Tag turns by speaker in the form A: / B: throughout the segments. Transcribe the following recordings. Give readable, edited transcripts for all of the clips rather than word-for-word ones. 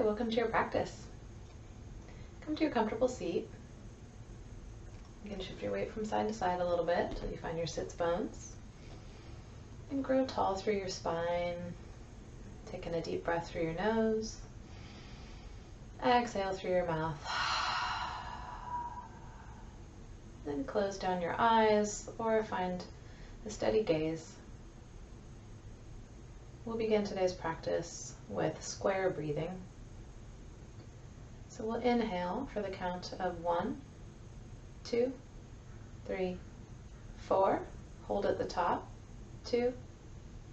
A: welcome to your practice. Come to your comfortable seat. You can shift your weight from side to side a little bit until you find your sits bones. And grow tall through your spine. Taking a deep breath through your nose. Exhale through your mouth. Then close down your eyes or find a steady gaze. We'll begin today's practice with square breathing. So we'll inhale for the count of 1, 2, 3, 4. Hold at the top. 2,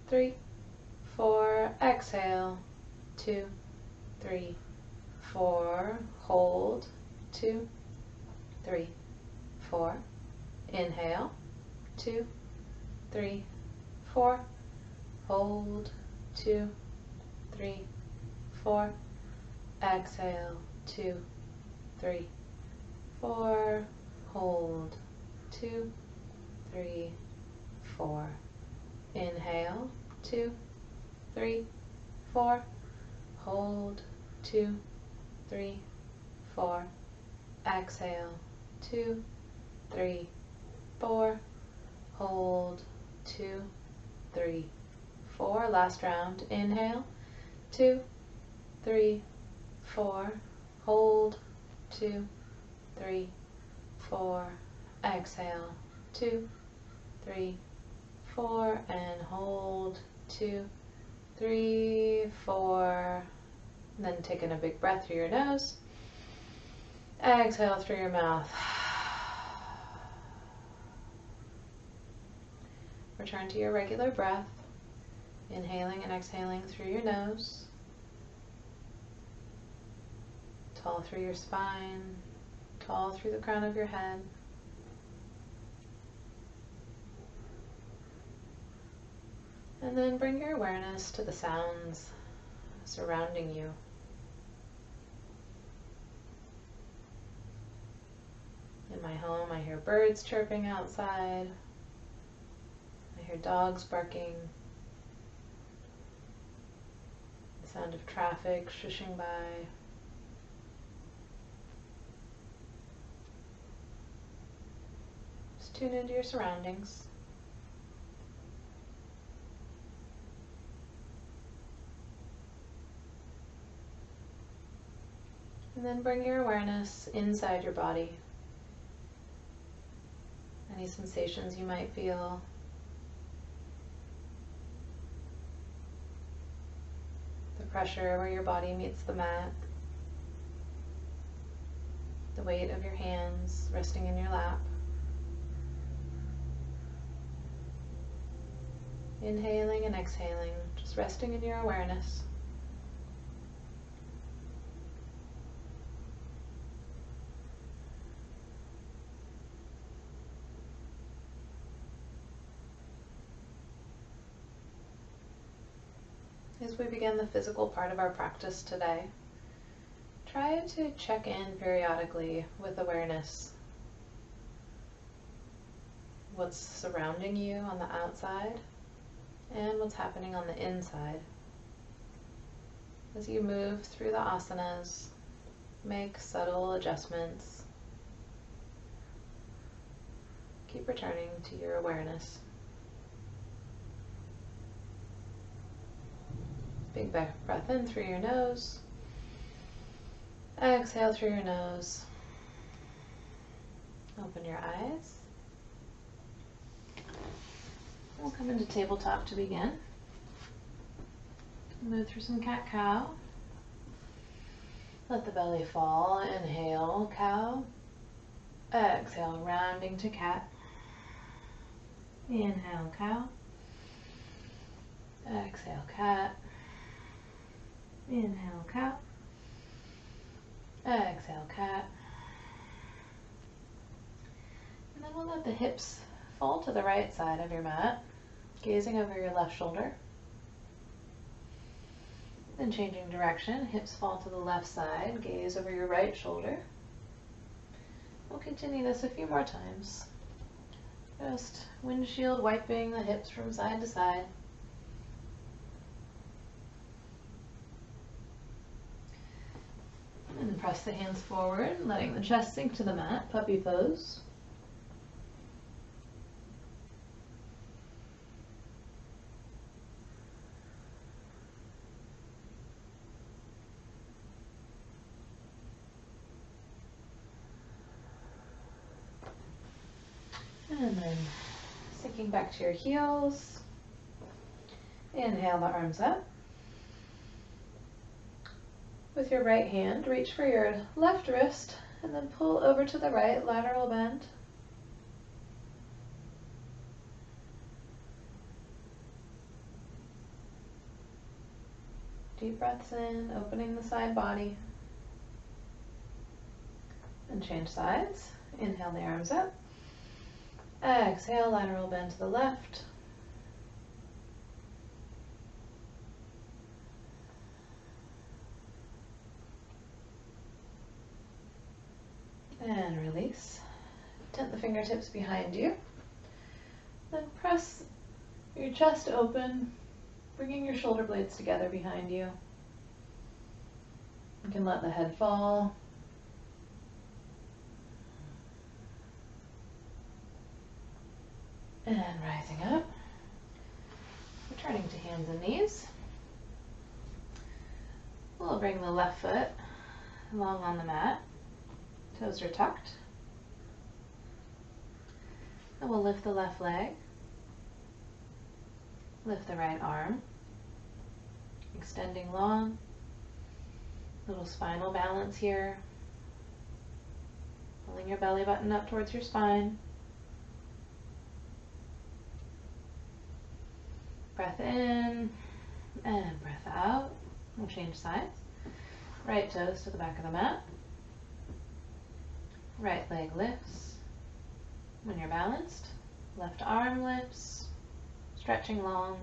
A: 3, 4. Exhale. 2, 3, 4. Hold. 2, 3, 4. Inhale. 2, 3, 4. Hold. 2, 3, 4. Exhale. 2, 3, 4. Hold. 2, 3, 4. Inhale. 2, 3, 4. Hold. 2, 3, 4. Exhale. 2, 3, 4. Hold. 2, 3, 4. Last round. Inhale. 2, 3, 4. Hold. 2, 3, 4. Exhale. 2, 3, 4. And hold. 2, 3, 4. And then taking a big breath through your nose. Exhale through your mouth. Return to your regular breath. Inhaling and exhaling through your nose. Tall through your spine. Tall through the crown of your head. And then bring your awareness to the sounds surrounding you. In my home, I hear birds chirping outside. I hear dogs barking. The sound of traffic shushing by. Just tune into your surroundings. And then bring your awareness inside your body. Any sensations you might feel. The pressure where your body meets the mat. The weight of your hands resting in your lap. Inhaling and exhaling, just resting in your awareness. As we begin the physical part of our practice today, try to check in periodically with awareness. What's surrounding you on the outside and what's happening on the inside. As you move through the asanas, make subtle adjustments. Keep returning to your awareness. Big breath in through your nose. Exhale through your nose. Open your eyes. We'll come into tabletop to begin. Move through some cat-cow. Let the belly fall. Inhale, cow. Exhale, rounding to cat. Inhale, cow. Exhale, cat. Inhale, cow. Exhale, cat. And then we'll let the hips fall to the right side of your mat, gazing over your left shoulder. Then changing direction, hips fall to the left side, gaze over your right shoulder. We'll continue this a few more times. Just windshield wiping the hips from side to press the hands forward, letting the chest sink to the mat, puppy pose. And then sinking back to your heels. Inhale the arms up. With your right hand, reach for your left wrist and then pull over to the right, lateral bend. Deep breaths in, opening the side body. And change sides. Inhale the arms up. Exhale, lateral bend to the left. And release. Tent the fingertips behind you. Then press your chest open, bringing your shoulder blades together behind you. You can let the head fall. And rising up. Returning to hands and knees. We'll bring the left foot along on the mat. Toes are tucked. And we'll lift the left leg. Lift the right arm. Extending long. Little spinal balance here. Pulling your belly button up towards your spine. Breath in and breath out. We'll change sides. Right toes to the back of the mat. Right leg lifts. When you're balanced, left arm lifts, stretching long.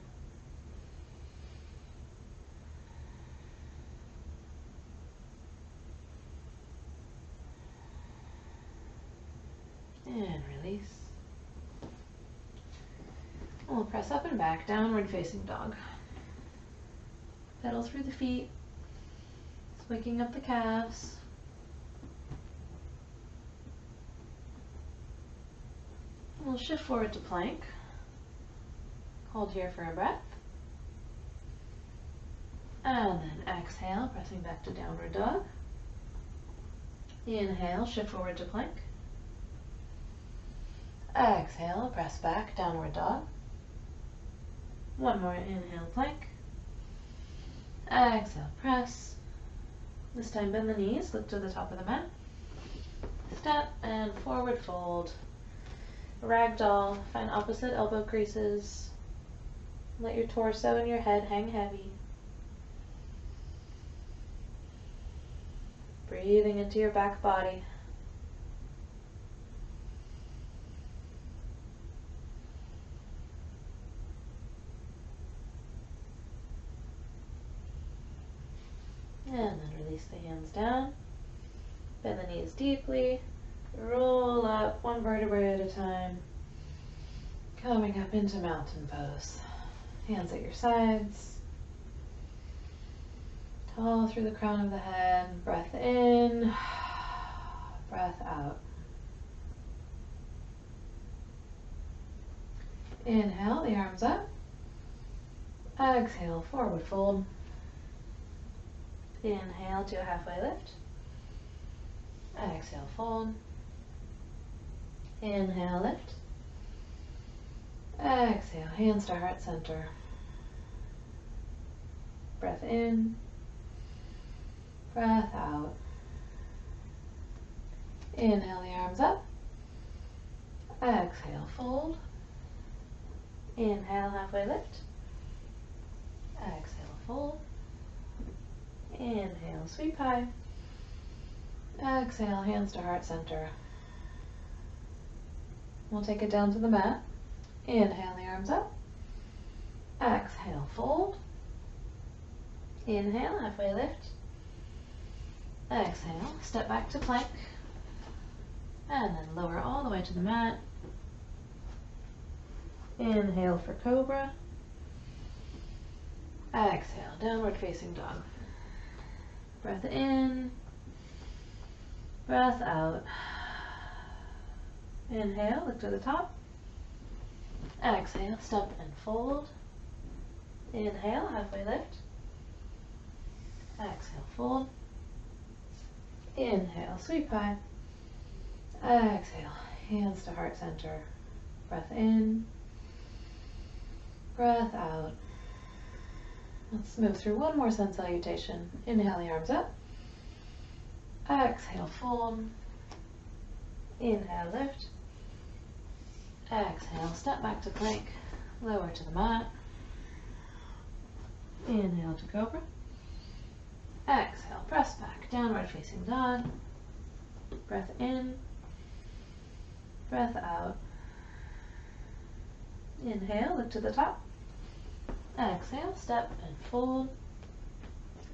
A: And release. We'll press up and back, downward facing dog. Pedal through the feet, waking up the calves. We'll shift forward to plank. Hold here for a breath. And then exhale, pressing back to downward dog. Inhale, shift forward to plank. Exhale, press back, downward dog. One more inhale, plank. Exhale, press. This time bend the knees, look to the top of the mat. Step and forward fold. Ragdoll, find opposite elbow creases. Let your torso and your head hang heavy. Breathing into your back body. And then release the hands down. Bend the knees deeply. Roll up one vertebrae at a time. Coming up into mountain pose. Hands at your sides. Tall through the crown of the head. Breath in. Breath out. Inhale, the arms up. Exhale, forward fold. Inhale to a halfway lift. Exhale, fold. Inhale, lift. Exhale, hands to heart center. Breath in. Breath out. Inhale the arms up. Exhale, fold. Inhale, halfway lift. Exhale, fold. Inhale, sweep high. Exhale, hands to heart center. We'll take it down to the mat. Inhale the arms up. Exhale, fold. Inhale, halfway lift. Exhale, step back to plank. And then lower all the way to the mat. Inhale for cobra. Exhale, downward facing dog. Breath in. Breath out. Inhale, look to the top. Exhale, step and fold. Inhale, halfway lift. Exhale, fold. Inhale, sweep high. Exhale, hands to heart center. Breath in. Breath out. Let's move through one more sun salutation. Inhale the arms up. Exhale, fold. Inhale, lift. Exhale, step back to plank. Lower to the mat. Inhale to cobra. Exhale, press back, downward facing dog. Breath in. Breath out. Inhale, look to the top. Exhale, step and fold.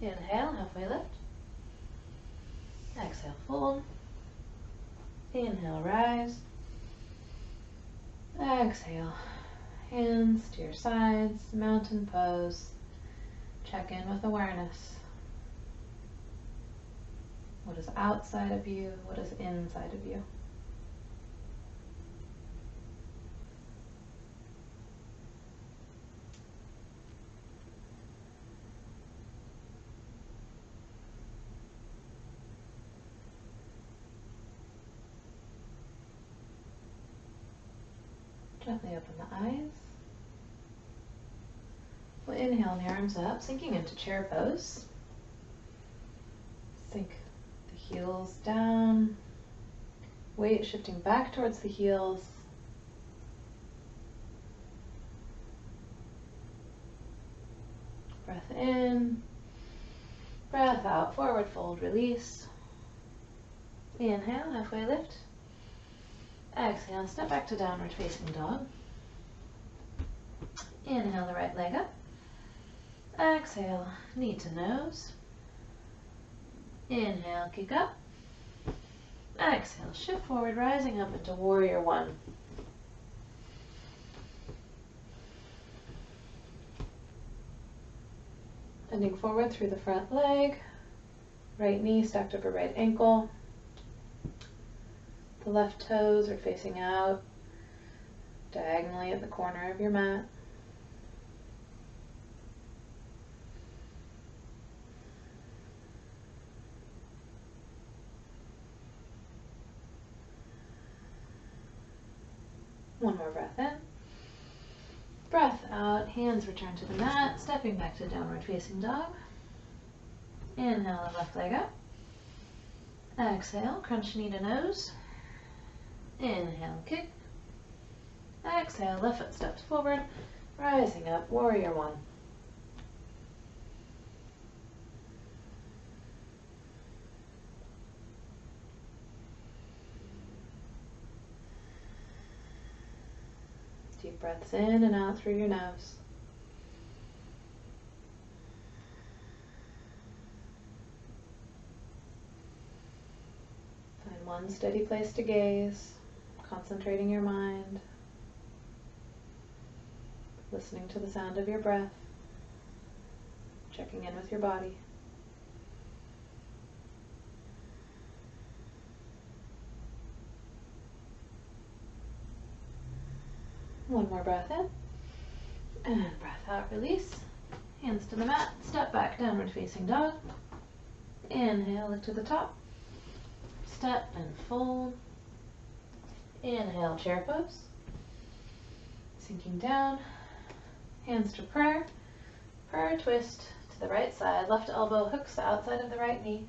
A: Inhale, halfway lift. Exhale, fold. Inhale, rise. Exhale, hands to your sides, mountain pose. Check in with awareness. What is outside of you? What is inside of you? Gently open the eyes. We'll inhale the arms up, sinking into chair pose. Sink the heels down. Weight shifting back towards the heels. Breath in. Breath out, forward fold, release. Inhale, halfway lift. Exhale, step back to downward facing dog. Inhale the right leg up. Exhale, knee to nose. Inhale, kick up. Exhale, shift forward, rising up into warrior one. Bending forward through the front leg. Right knee stacked over right ankle. The left toes are facing out diagonally at the corner of your mat. One more breath in. Breath out, hands return to the mat, stepping back to downward facing dog. Inhale the left leg up. Exhale, crunch knee to nose. Inhale, kick. Exhale, left foot steps forward, rising up, warrior one. Deep breaths in and out through your nose. Find one steady place to gaze, concentrating your mind, listening to the sound of your breath, checking in with your body. One more breath in, and breath out, release. Hands to the mat, step back, downward facing dog. Inhale, look to the top. Step and fold. Inhale, chair pose. Sinking down, hands to prayer. Prayer twist to the right side, left elbow hooks the outside of the right knee.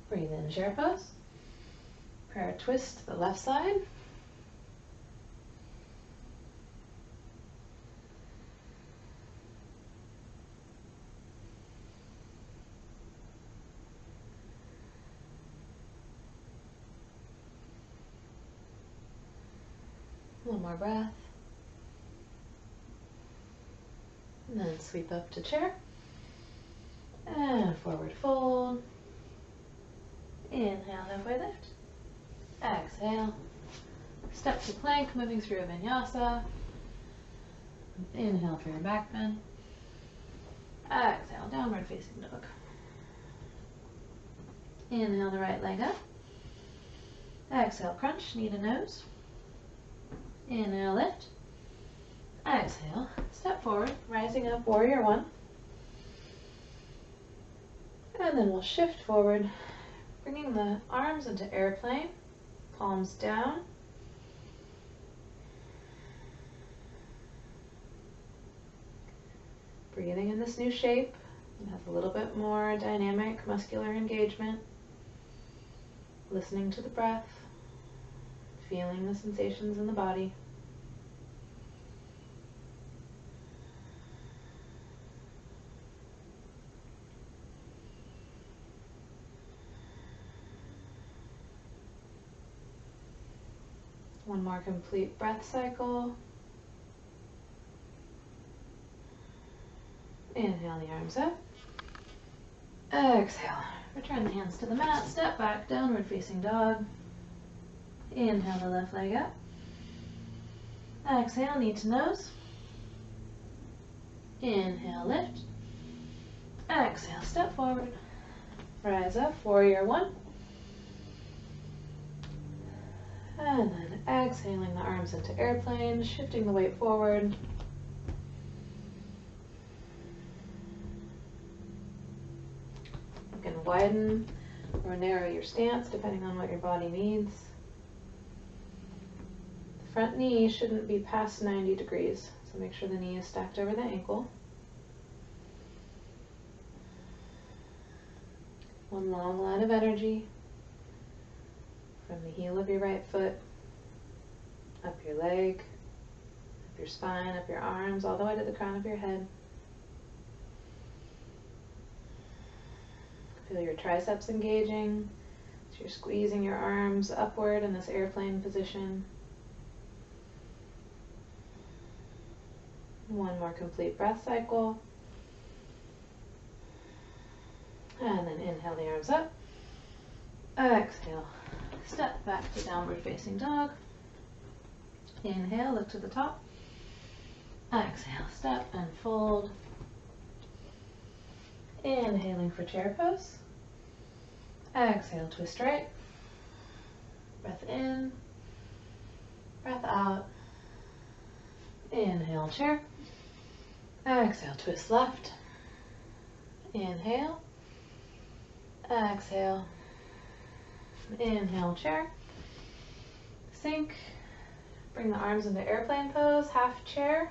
A: Breathe in, chair pose. Prayer twist to the left side. One more breath. And then sweep up to chair. And forward fold. Inhale, halfway lift. Exhale. Step to plank, moving through a vinyasa. Inhale for your back bend. Exhale, downward facing dog. Inhale the right leg up. Exhale, crunch, knee to nose. Inhale, lift. Exhale, step forward, rising up, warrior one. And then we'll shift forward, bringing the arms into airplane, palms down. Breathing in this new shape. It has a little bit more dynamic muscular engagement. Listening to the breath, feeling the sensations in the body. One more complete breath cycle. Inhale the arms up. Exhale. Return the hands to the mat. Step back, downward facing dog. Inhale the left leg up. Exhale, knee to nose. Inhale, lift. Exhale, step forward. Rise up, warrior one. And then exhaling the arms into airplane, shifting the weight forward. You can widen or narrow your stance depending on what your body needs. The front knee shouldn't be past 90 degrees, so make sure the knee is stacked over the ankle. One long line of energy from the heel of your right foot, up your leg, up your spine, up your arms, all the way to the crown of your head. Feel your triceps engaging, so you're squeezing your arms upward in this airplane position. One more complete breath cycle. And then inhale the arms up. Exhale. Step back to downward facing dog. Inhale, look to the top. Exhale, step and fold. Inhaling for chair pose. Exhale, twist right. Breath in. Breath out. Inhale, chair. Exhale, twist left. Inhale. Exhale. Inhale, chair. Sink. Bring the arms into airplane pose, half chair.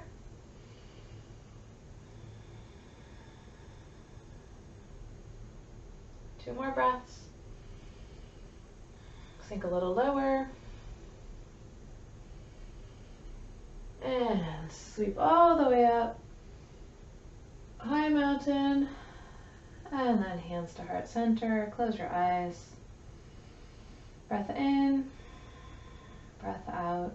A: Two more breaths. Sink a little lower. And sweep all the way up. High mountain. And then hands to heart center. Close your eyes. Breath in. Breath out.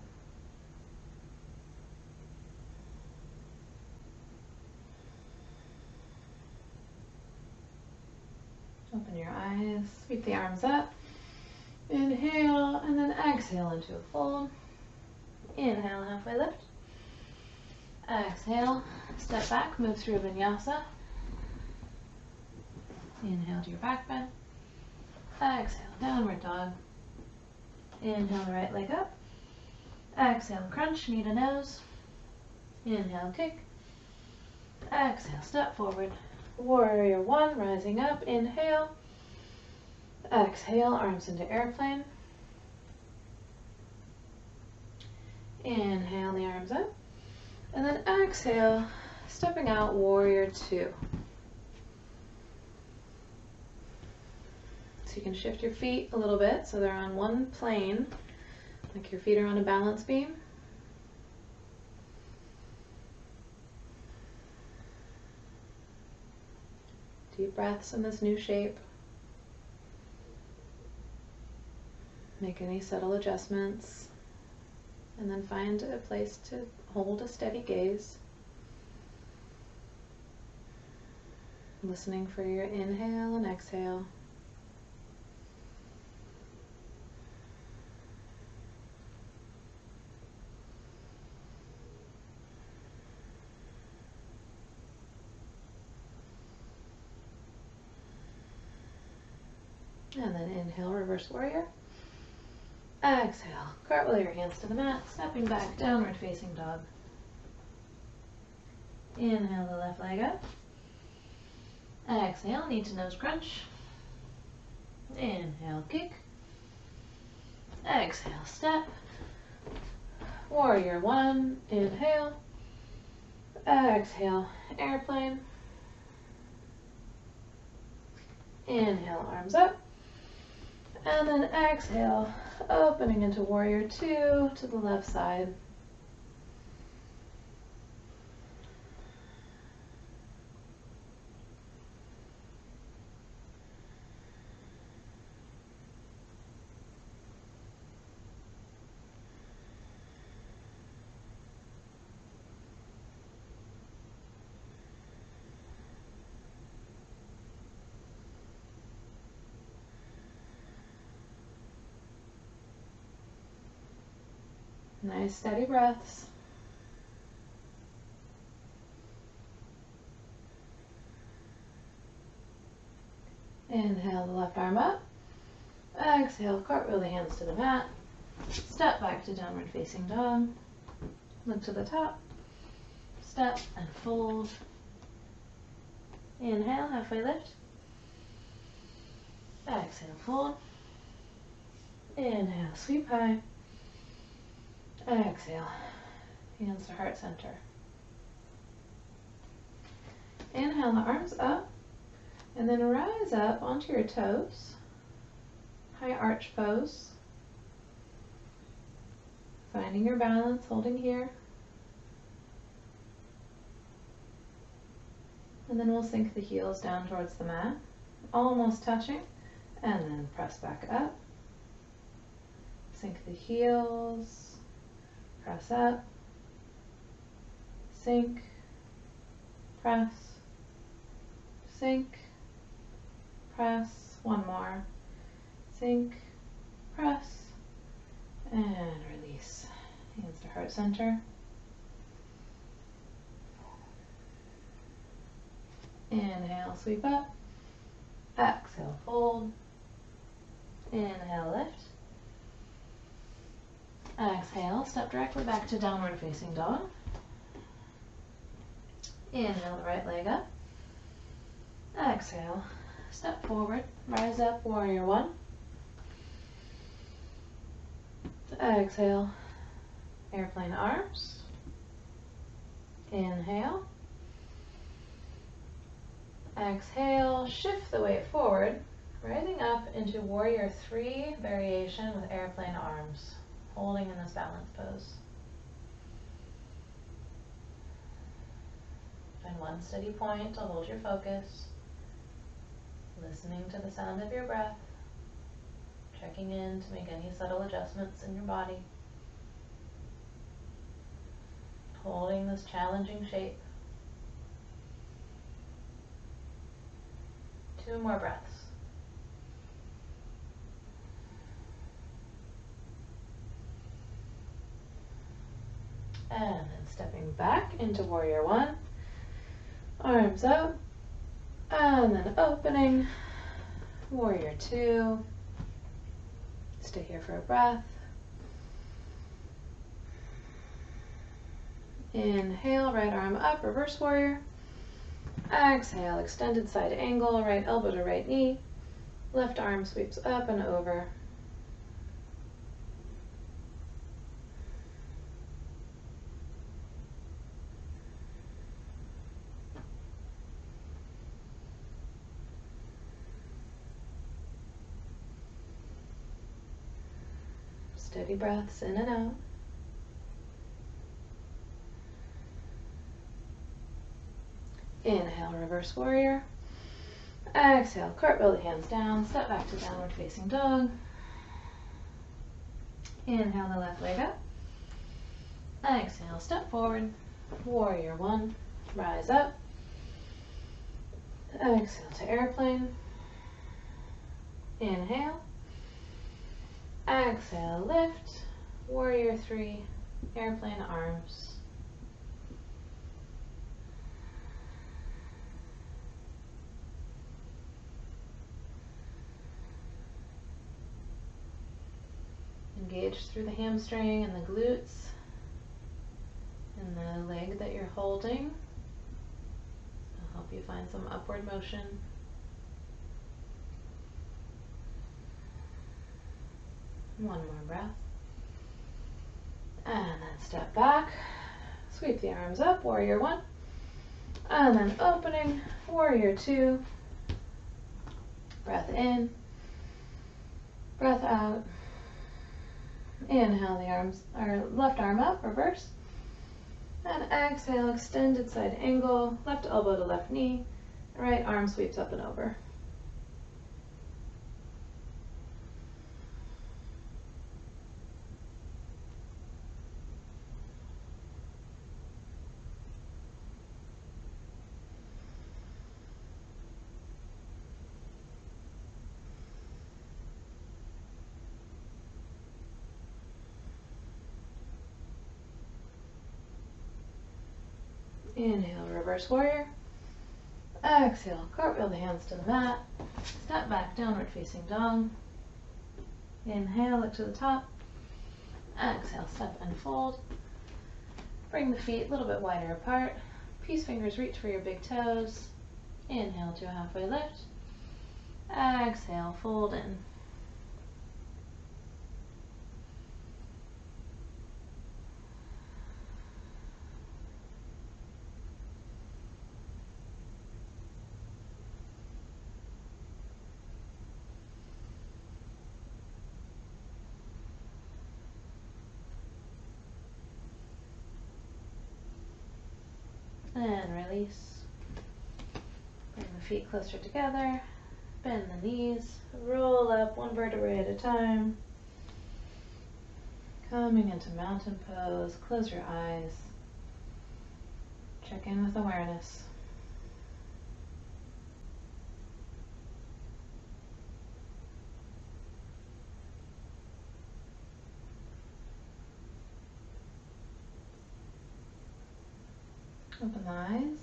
A: Open your eyes. Sweep the arms up. Inhale and then exhale into a fold. Inhale, halfway lift. Exhale, step back, move through a vinyasa. Inhale to your back bend. Exhale, downward dog. Inhale the right leg up. Exhale, crunch, knee to nose. Inhale, kick. Exhale, step forward. Warrior one, rising up. Inhale. Exhale, arms into airplane. Inhale the arms up. And then exhale, stepping out, warrior two. So you can shift your feet a little bit so they're on one plane, like your feet are on a balance beam. Deep breaths in this new shape. Make any subtle adjustments. And then find a place to hold a steady gaze. Listening for your inhale and exhale. And then inhale, reverse warrior. Exhale, cartwheel your hands to the mat, stepping back, downward facing dog. Inhale the left leg up. Exhale, knee to nose crunch. Inhale, kick. Exhale, step. Warrior one, inhale. Exhale, airplane. Inhale, arms up. And then exhale, opening into warrior two to the left side. Nice steady breaths. Inhale the left arm up. Exhale, cartwheel the hands to the mat. Step back to downward facing dog. Look to the top. Step and fold. Inhale, halfway lift. Exhale, fold. Inhale, sweep high. Exhale, hands to heart center. Inhale the arms up, and then rise up onto your toes. High arch pose. Finding your balance, holding here. And then we'll sink the heels down towards the mat, almost touching, and then press back up. Sink the heels. Press up, sink, press, sink, press, one more, sink, press, and release. Hands to heart center. Inhale, sweep up, exhale, fold, inhale, lift. Exhale, step directly back to downward facing dog. Inhale the right leg up. Exhale, step forward, rise up, warrior one. Exhale, airplane arms. Inhale. Exhale, shift the weight forward, rising up into warrior three variation with airplane arms. Holding in this balance pose. Find one steady point to hold your focus. Listening to the sound of your breath. Checking in to make any subtle adjustments in your body. Holding this challenging shape. 2 more breaths. And then stepping back into warrior one, arms up, and then opening, warrior two, stay here for a breath. Inhale, right arm up, reverse warrior. Exhale, extended side angle, right elbow to right knee, left arm sweeps up and over. Steady breaths in and out. Inhale, reverse warrior. Exhale, cartwheel the hands down, step back to downward facing dog. Inhale the left leg up. Exhale, step forward, warrior one, rise up. Exhale to airplane. Inhale. Exhale, lift, warrior three, airplane arms. engage through the hamstring and the glutes and the leg that you're holding. It'll help you find some upward motion. One more breath. And then step back. Sweep the arms up, warrior one. And then opening, warrior two. Breath in. Breath out. Inhale the arms, or left arm up, reverse. And exhale, extended side angle, left elbow to left knee. Right arm sweeps up and over. Inhale, reverse warrior. Exhale, cartwheel the hands to the mat. Step back, downward facing dog. Inhale, look to the top. Exhale, step and fold. Bring the feet a little bit wider apart. Peace fingers reach for your big toes. Inhale to a halfway lift. Exhale, fold in. And release. Bring the feet closer together. Bend the knees. Roll up one vertebrae at a time. Coming into mountain pose. Close your eyes. Check in with awareness. Open the eyes.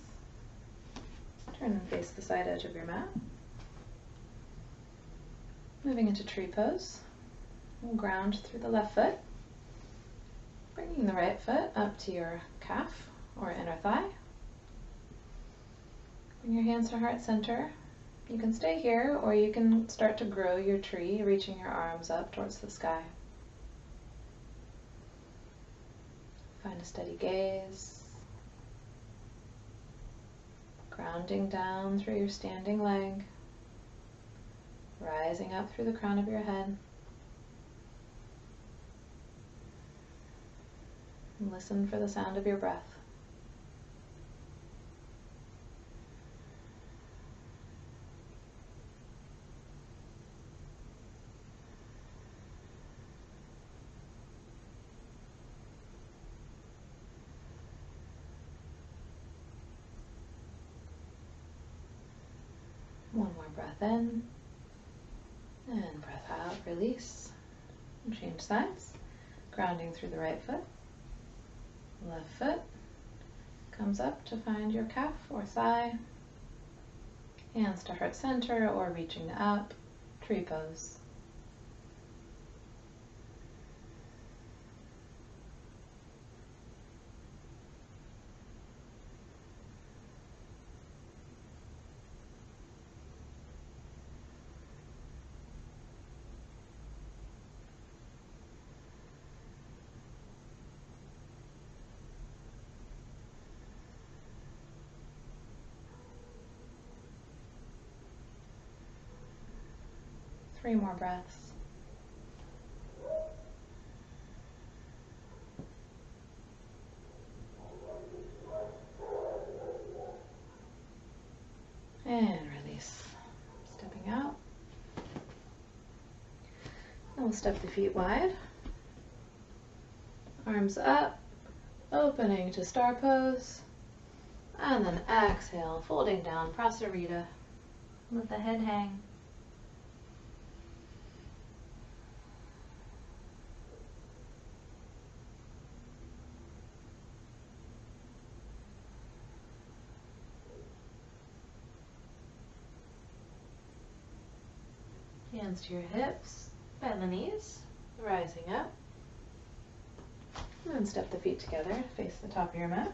A: Turn and face the side edge of your mat. Moving into tree pose. We'll ground through the left foot. Bringing the right foot up to your calf or inner thigh. Bring your hands to heart center. You can stay here or you can start to grow your tree, reaching your arms up towards the sky. Find a steady gaze. Grounding down through your standing leg, rising up through the crown of your head. And listen for the sound of your breath. One more breath in, and breath out, release, and change sides. Grounding through the right foot, left foot comes up to find your calf or thigh, hands to heart center or reaching up, tree pose. Three more breaths. And release. Stepping out. And we'll step the feet wide. Arms up, opening to star pose. And then exhale, folding down, Prasarita. Let the head hang. Hands to your hips, bend the knees, rising up. And then step the feet together, face the top of your mat.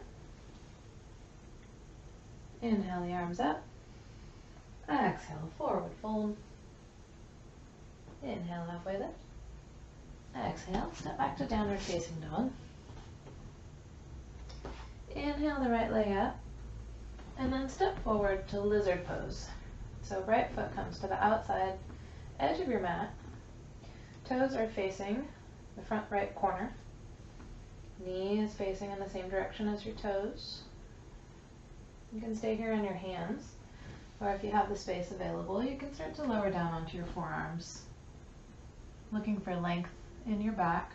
A: Inhale the arms up. Exhale, forward fold. Inhale, halfway lift. Exhale, step back to downward facing dog. Inhale the right leg up, and then step forward to lizard pose. So right foot comes to the outside edge of your mat. Toes are facing the front right corner. Knee is facing in the same direction as your toes. You can stay here on your hands, or if you have the space available, you can start to lower down onto your forearms, looking for length in your back.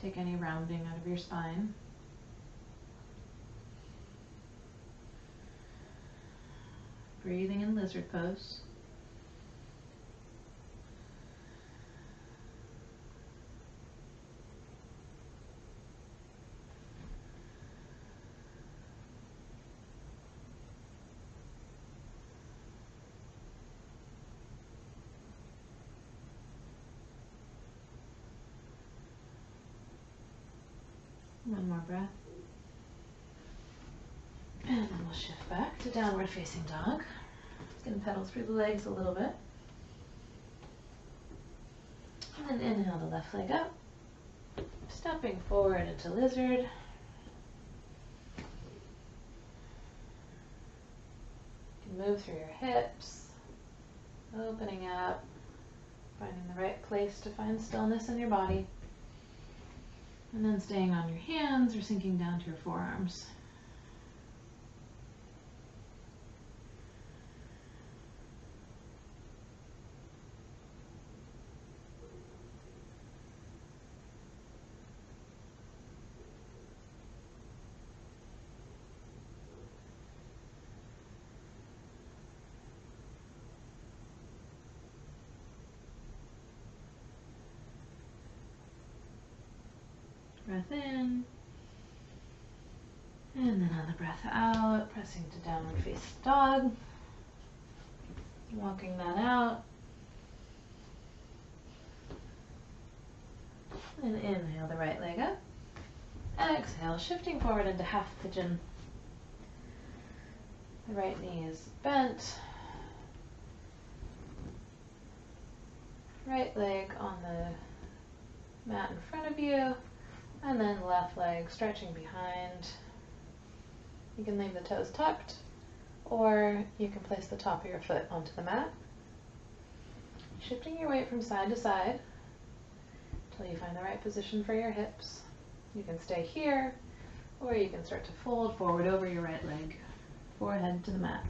A: Take any rounding out of your spine. Breathing in lizard pose. One more breath. And then we'll shift back to downward facing dog. Gonna pedal through the legs a little bit. And then inhale the left leg up. Stepping forward into lizard. You can move through your hips, opening up, finding the right place to find stillness in your body. And then staying on your hands or sinking down to your forearms. Breath in, and then on the breath out, pressing to downward facing dog, walking that out, and inhale the right leg up, exhale, shifting forward into half pigeon. The right knee is bent, right leg on the mat in front of you, and then left leg stretching behind. You can leave the toes tucked, or you can place the top of your foot onto the mat. Shifting your weight from side to side until you find the right position for your hips. You can stay here, or you can start to fold forward over your right leg, forehead to the mat.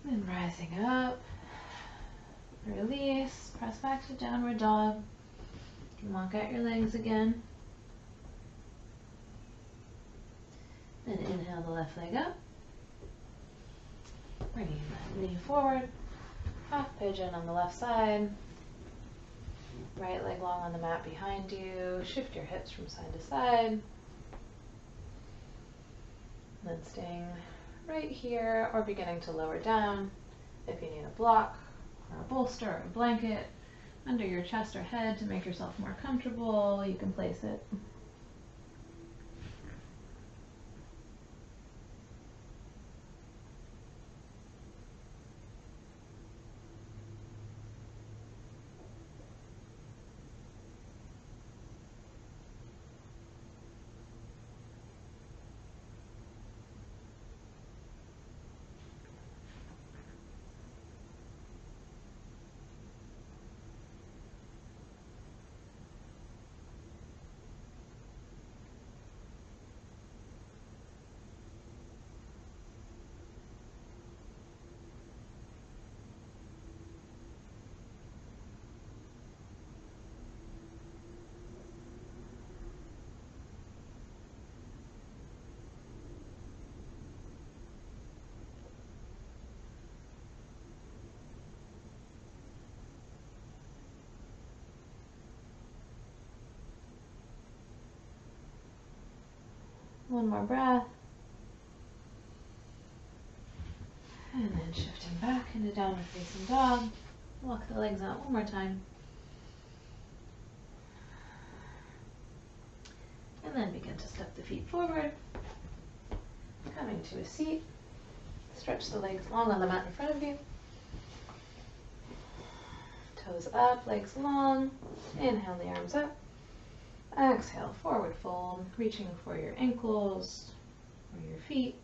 A: And rising up, release, press back to downward dog. You can walk out your legs again. Then inhale the left leg up, bringing that knee forward, half pigeon on the left side, right leg long on the mat behind you, shift your hips from side to side, then staying right here or beginning to lower down. If you need a block or a bolster or a blanket under your chest or head to make yourself more comfortable, you can place it. One more breath. And then shifting back into downward facing dog. Walk the legs out one more time. And then begin to step the feet forward. Coming to a seat. Stretch the legs long on the mat in front of you. Toes up, legs long. Inhale the arms up. Exhale, forward fold, reaching for your ankles or your feet.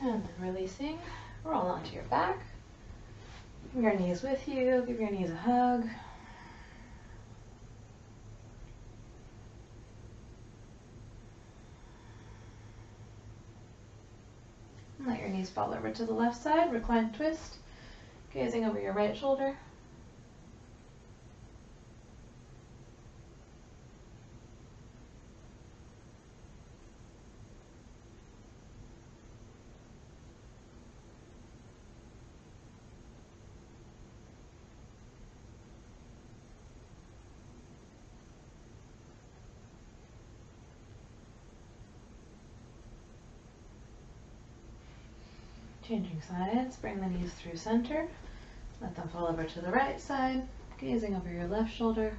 A: And then releasing, roll onto your back. Bring your knees with you, give your knees a hug. And let your knees fall over to the left side, reclined twist, gazing over your right shoulder. Changing sides, bring the knees through center, let them fall over to the right side, gazing over your left shoulder.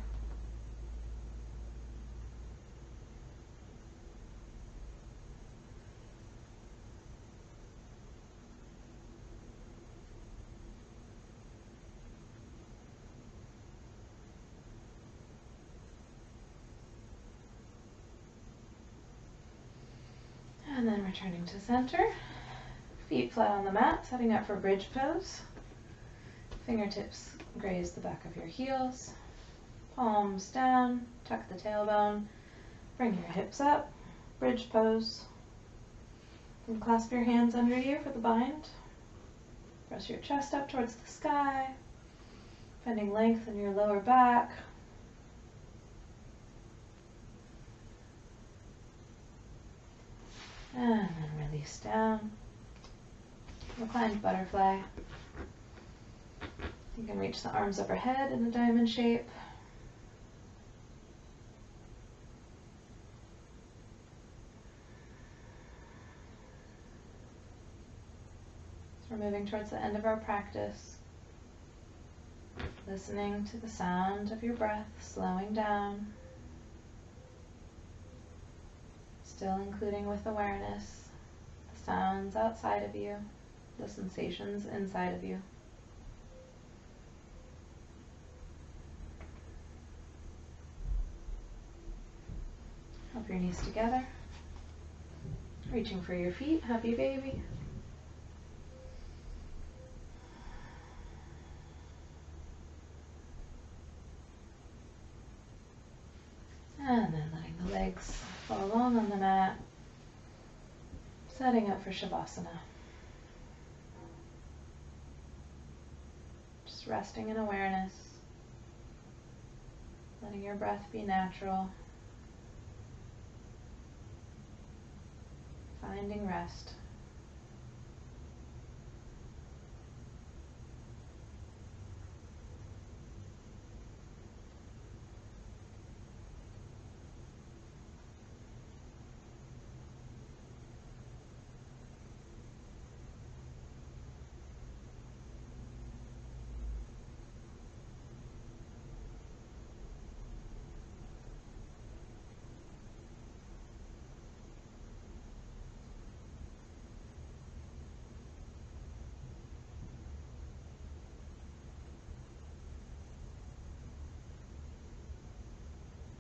A: And then returning to center. Feet flat on the mat, setting up for bridge pose. Fingertips graze the back of your heels. Palms down, tuck the tailbone. Bring your hips up, bridge pose. And clasp your hands under you for the bind. Press your chest up towards the sky. Finding length in your lower back. And then release down. Reclined butterfly. You can reach the arms overhead in a diamond shape. So we're moving towards the end of our practice. Listening to the sound of your breath, slowing down. Still including with awareness the sounds outside of you, the sensations inside of you. Hop your knees together. Reaching for your feet, happy baby. And then letting the legs fall long on the mat. Setting up for Shavasana. Just resting in awareness. Letting your breath be natural. Finding rest.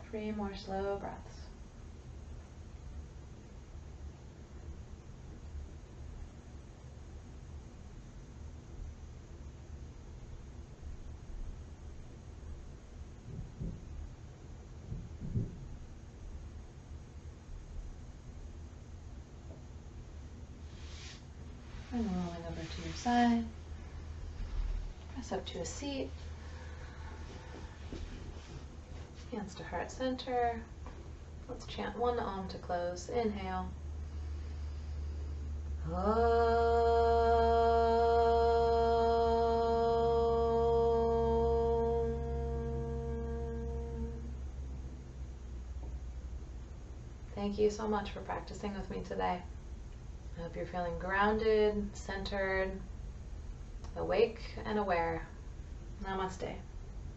A: Three more slow breaths. And rolling over to your side. Press up to a seat. Hands to heart center. Let's chant one Om to close. Inhale. Om. Thank you so much for practicing with me today. I hope you're feeling grounded, centered, awake, and aware. Namaste.